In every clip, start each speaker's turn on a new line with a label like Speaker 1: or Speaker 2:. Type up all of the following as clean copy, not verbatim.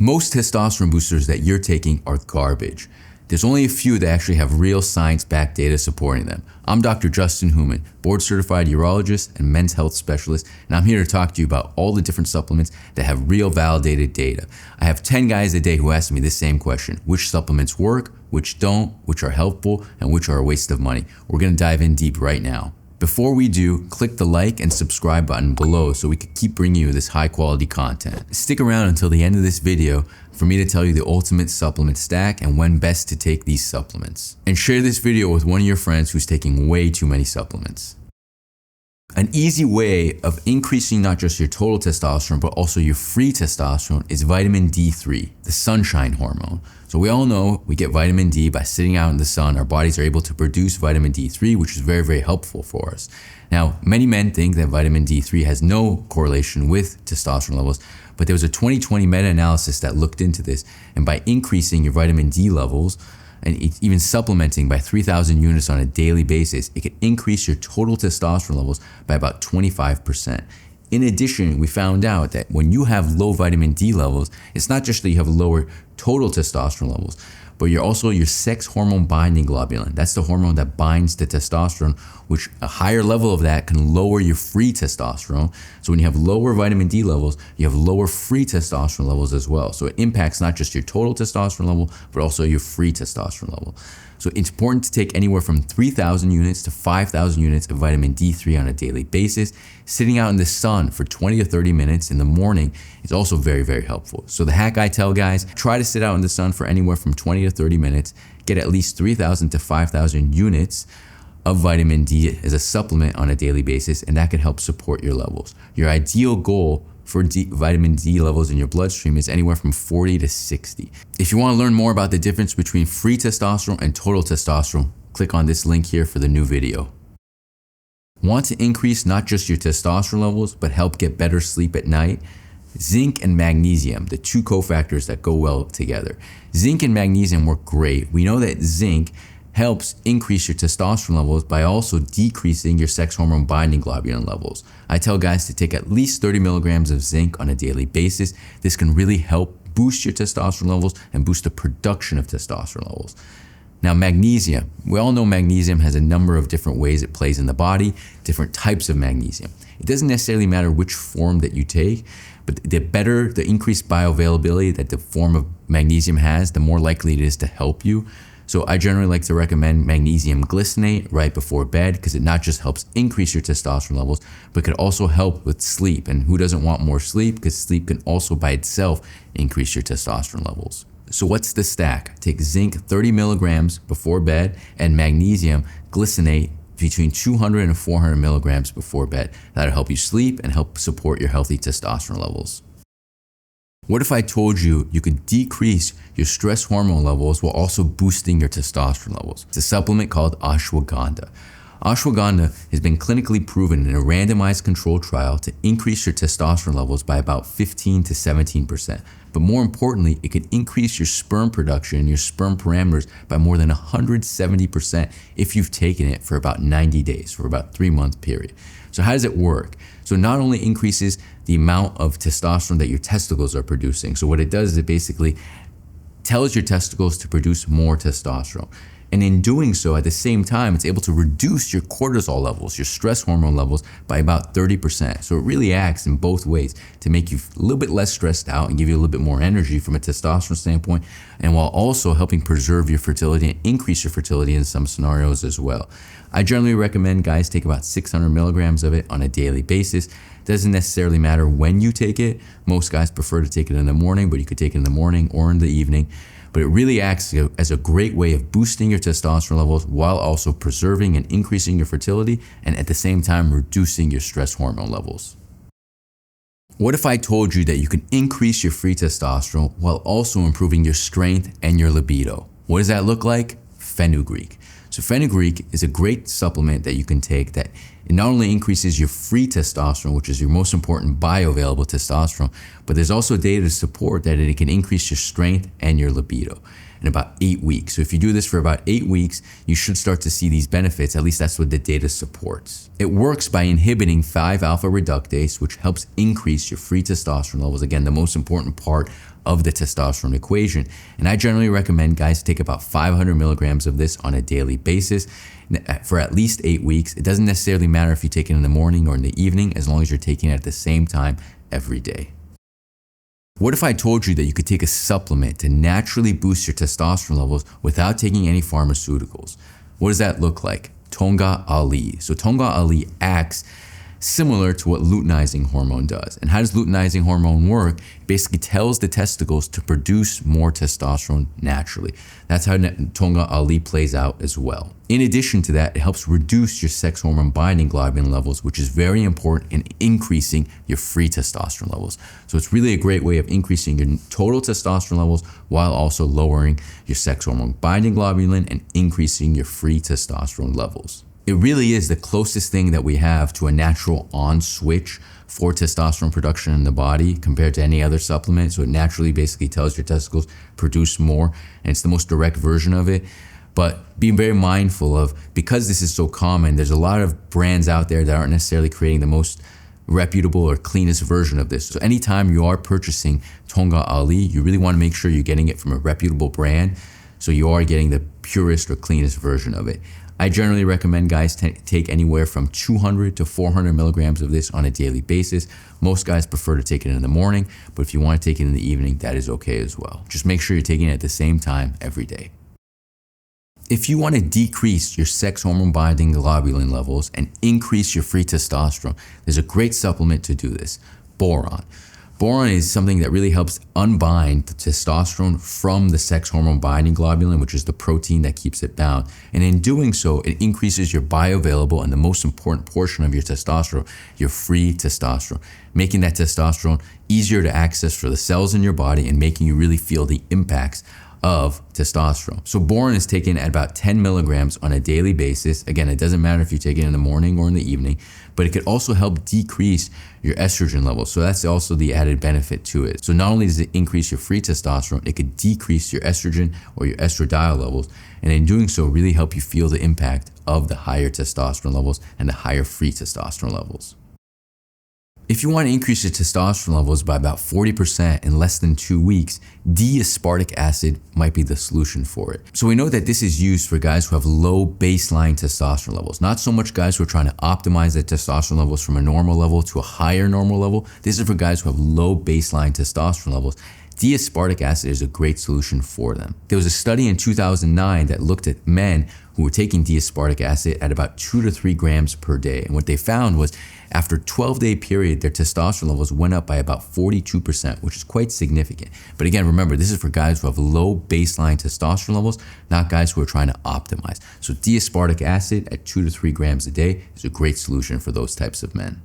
Speaker 1: Most testosterone boosters that you're taking are garbage. There's only a few that actually have real science-backed data supporting them. I'm Dr. Justin Houman, board-certified urologist and men's health specialist, and I'm here to talk to you about all the different supplements that have real validated data. I have 10 guys a day who ask me the same question: which supplements work, which don't, which are helpful, and which are a waste of money. We're gonna dive in deep right now. Before we do, click the like and subscribe button below so we can keep bringing you this high quality content. Stick around until the end of this video for me to tell you the ultimate supplement stack and when best to take these supplements. And share this video with one of your friends who's taking way too many supplements. An easy way of increasing not just your total testosterone, but also your free testosterone is vitamin D3, the sunshine hormone. So we all know we get vitamin D by sitting out in the sun. Our bodies are able to produce vitamin D3, which is very, very helpful for us. Now, many men think that vitamin D3 has no correlation with testosterone levels, but there was a 2020 meta-analysis that looked into this, and by increasing your vitamin D levels, and even supplementing by 3,000 units on a daily basis, it can increase your total testosterone levels by about 25%. In addition, we found out that when you have low vitamin D levels, it's not just that you have lower total testosterone levels, but your sex hormone binding globulin. That's the hormone that binds to testosterone, which a higher level of that can lower your free testosterone. So when you have lower vitamin D levels, you have lower free testosterone levels as well. So it impacts not just your total testosterone level, but also your free testosterone level. So it's important to take anywhere from 3,000 units to 5,000 units of vitamin D3 on a daily basis. Sitting out in the sun for 20 to 30 minutes in the morning is also very, very helpful. So the hack I tell guys, try to sit out in the sun for anywhere from 20 to 30 minutes, get at least 3,000 to 5,000 units of vitamin D as a supplement on a daily basis, and that can help support your levels. Your ideal goal for vitamin D levels in your bloodstream is anywhere from 40 to 60. If you want to learn more about the difference between free testosterone and total testosterone, click on this link here for the new video. Want to increase not just your testosterone levels, but help get better sleep at night? Zinc and magnesium, the two cofactors that go well together. Zinc and magnesium work great. We know that zinc helps increase your testosterone levels by also decreasing your sex hormone binding globulin levels. I tell guys to take at least 30 milligrams of zinc on a daily basis. This can really help boost your testosterone levels and boost the production of testosterone levels. Now, magnesium. We all know magnesium has a number of different ways it plays in the body, different types of magnesium. It doesn't necessarily matter which form that you take, but the increased bioavailability that the form of magnesium has, the more likely it is to help you. So I generally like to recommend magnesium glycinate right before bed because it not just helps increase your testosterone levels, but could also help with sleep. And who doesn't want more sleep? Because sleep can also by itself increase your testosterone levels. So what's the stack? Take zinc 30 milligrams before bed and magnesium glycinate between 200 and 400 milligrams before bed. That'll help you sleep and help support your healthy testosterone levels. What if I told you you could decrease your stress hormone levels while also boosting your testosterone levels? It's a supplement called Ashwagandha. Ashwagandha has been clinically proven in a randomized controlled trial to increase your testosterone levels by about 15 to 17%. But more importantly, it can increase your sperm production and your sperm parameters by more than 170% if you've taken it for about 90 days, for about a 3-month period. So how does it work? So it not only increases the amount of testosterone that your testicles are producing. So what it does is it basically tells your testicles to produce more testosterone. And in doing so, at the same time, it's able to reduce your cortisol levels, your stress hormone levels, by about 30%. So it really acts in both ways to make you a little bit less stressed out and give you a little bit more energy from a testosterone standpoint, and while also helping preserve your fertility and increase your fertility in some scenarios as well. I generally recommend guys take about 600 milligrams of it on a daily basis. Doesn't necessarily matter when you take it. Most guys prefer to take it in the morning, but you could take it in the morning or in the evening. But it really acts as a great way of boosting your testosterone levels while also preserving and increasing your fertility and at the same time reducing your stress hormone levels. What if I told you that you can increase your free testosterone while also improving your strength and your libido? What does that look like? Fenugreek. So Fenugreek is a great supplement that you can take that it not only increases your free testosterone, which is your most important bioavailable testosterone, but there's also data to support that it can increase your strength and your libido. in about 8 weeks. So if you do this for about 8 weeks, you should start to see these benefits. At least that's what the data supports. It works by inhibiting 5-alpha reductase, which helps increase your free testosterone levels. Again, the most important part of the testosterone equation. And I generally recommend guys take about 500 milligrams of this on a daily basis for at least 8 weeks. It doesn't necessarily matter if you take it in the morning or in the evening, as long as you're taking it at the same time every day. What if I told you that you could take a supplement to naturally boost your testosterone levels without taking any pharmaceuticals? What does that look like? Tongkat Ali. So Tongkat Ali acts similar to what luteinizing hormone does. And how does luteinizing hormone work? It basically tells the testicles to produce more testosterone naturally. That's how Tongkat Ali plays out as well. In addition to that, it helps reduce your sex hormone binding globulin levels, which is very important in increasing your free testosterone levels. So it's really a great way of increasing your total testosterone levels while also lowering your sex hormone binding globulin and increasing your free testosterone levels. It really is the closest thing that we have to a natural on switch for testosterone production in the body compared to any other supplement. So it naturally basically tells your testicles produce more, and it's the most direct version of it. But being very mindful of, because this is so common, there's a lot of brands out there that aren't necessarily creating the most reputable or cleanest version of this. So anytime you are purchasing Tongkat Ali, you really want to make sure you're getting it from a reputable brand, so you are getting the purest or cleanest version of it. I generally recommend guys take anywhere from 200 to 400 milligrams of this on a daily basis. Most guys prefer to take it in the morning, but if you want to take it in the evening, that is okay as well. Just make sure you're taking it at the same time every day. If you want to decrease your sex hormone binding globulin levels and increase your free testosterone, there's a great supplement to do this: boron. Boron is something that really helps unbind the testosterone from the sex hormone binding globulin, which is the protein that keeps it bound. And in doing so, it increases your bioavailable and the most important portion of your testosterone, your free testosterone, making that testosterone easier to access for the cells in your body and making you really feel the impacts of testosterone. So boron is taken at about 10 milligrams on a daily basis. Again, it doesn't matter if you take it in the morning or in the evening, but it could also help decrease your estrogen levels. So that's also the added benefit to it. So not only does it increase your free testosterone, it could decrease your estrogen or your estradiol levels. And in doing so, really help you feel the impact of the higher testosterone levels and the higher free testosterone levels. If you want to increase your testosterone levels by about 40% in less than 2 weeks, D-Aspartic Acid might be the solution for it. So we know that this is used for guys who have low baseline testosterone levels. Not so much guys who are trying to optimize their testosterone levels from a normal level to a higher normal level. This is for guys who have low baseline testosterone levels. D-Aspartic Acid is a great solution for them. There was a study in 2009 that looked at men who were taking D-Aspartic Acid at about 2 to 3 grams per day. And what they found was after a 12-day period, their testosterone levels went up by about 42%, which is quite significant. But again, remember, this is for guys who have low baseline testosterone levels, not guys who are trying to optimize. So D-Aspartic Acid at 2 to 3 grams a day is a great solution for those types of men.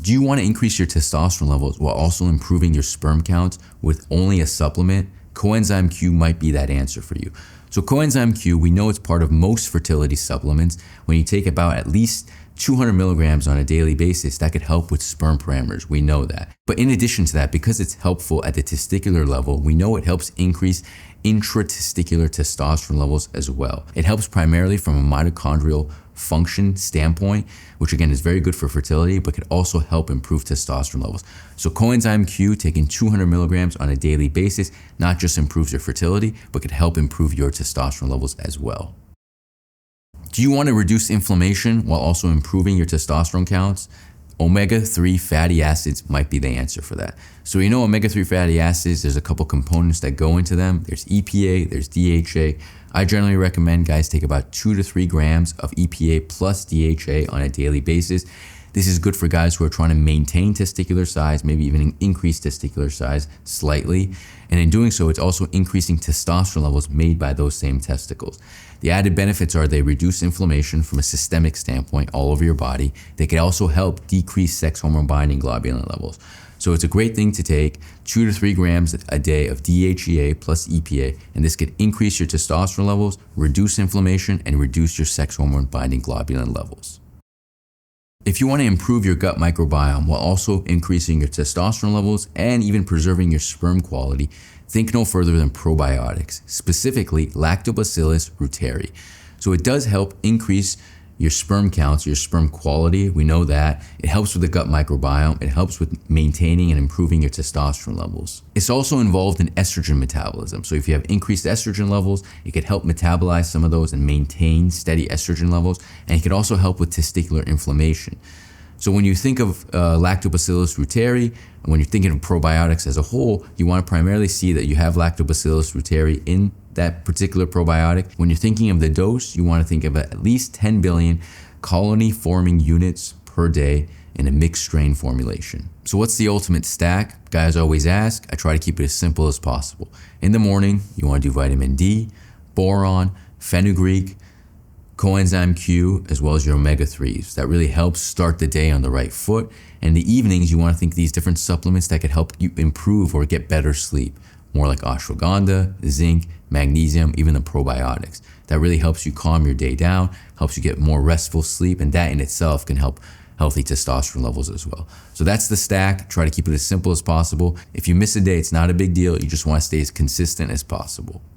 Speaker 1: Do you want to increase your testosterone levels while also improving your sperm counts with only a supplement? Coenzyme Q might be that answer for you. So Coenzyme Q, we know it's part of most fertility supplements. When you take about at least 200 milligrams on a daily basis, that could help with sperm parameters. We know that. But in addition to that, because it's helpful at the testicular level, we know it helps increase intratesticular testosterone levels as well. It helps primarily from a mitochondrial function standpoint, which again is very good for fertility, but could also help improve testosterone levels. So Coenzyme Q, taking 200 milligrams on a daily basis, not just improves your fertility, but could help improve your testosterone levels as well. Do you want to reduce inflammation while also improving your testosterone counts? Omega-3 fatty acids might be the answer for that. So you know omega-3 fatty acids, there's a couple components that go into them. There's EPA, there's DHA. I generally recommend guys take about 2 to 3 grams of EPA plus DHA on a daily basis. This is good for guys who are trying to maintain testicular size, maybe even increase testicular size slightly. And in doing so, it's also increasing testosterone levels made by those same testicles. The added benefits are they reduce inflammation from a systemic standpoint all over your body. They can also help decrease sex hormone binding globulin levels. So it's a great thing to take 2 to 3 grams a day of DHEA plus EPA, and this could increase your testosterone levels, reduce inflammation, and reduce your sex hormone binding globulin levels. If you want to improve your gut microbiome while also increasing your testosterone levels and even preserving your sperm quality, think no further than probiotics, specifically Lactobacillus reuteri. So it does help increase your sperm counts, your sperm quality. We know that. It helps with the gut microbiome. It helps with maintaining and improving your testosterone levels. It's also involved in estrogen metabolism. So if you have increased estrogen levels, it could help metabolize some of those and maintain steady estrogen levels. And it could also help with testicular inflammation. So when you think of Lactobacillus reuteri, and when you're thinking of probiotics as a whole, you want to primarily see that you have Lactobacillus reuteri in that particular probiotic. When you're thinking of the dose, you want to think of at least 10 billion colony-forming units per day in a mixed strain formulation. So what's the ultimate stack? Guys always ask. I try to keep it as simple as possible. In the morning, you want to do vitamin D, boron, fenugreek, coenzyme Q, as well as your omega-3s. That really helps start the day on the right foot. And in the evenings, you want to think of these different supplements that could help you improve or get better sleep. More like ashwagandha, zinc, magnesium, even the probiotics. That really helps you calm your day down, helps you get more restful sleep, and that in itself can help healthy testosterone levels as well. So that's the stack. Try to keep it as simple as possible. If you miss a day, it's not a big deal. You just want to stay as consistent as possible.